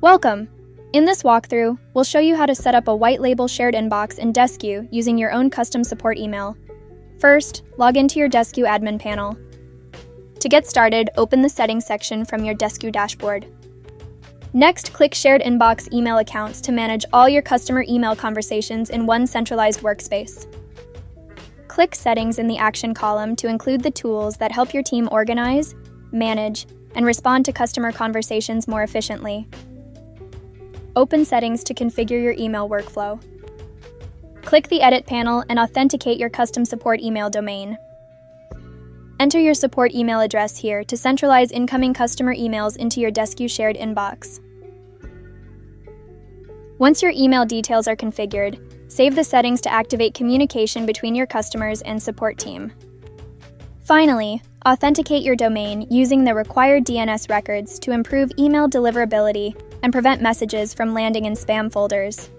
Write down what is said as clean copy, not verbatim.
Welcome! In this walkthrough, we'll show you how to set up a white label shared inbox in Desku using your own custom support email. First, log into your Desku admin panel. To get started, open the settings section from your Desku dashboard. Next, click Shared Inbox Email Accounts to manage all your customer email conversations in one centralized workspace. Click Settings in the Action column to include the tools that help your team organize, manage, and respond to customer conversations more efficiently. Open Settings to configure your email workflow. Click the Edit panel and authenticate your custom support email domain. Enter your support email address here to centralize incoming customer emails into your Desku shared inbox. Once your email details are configured, save the settings to activate communication between your customers and support team. Finally, authenticate your domain using the required DNS records to improve email deliverability and prevent messages from landing in spam folders.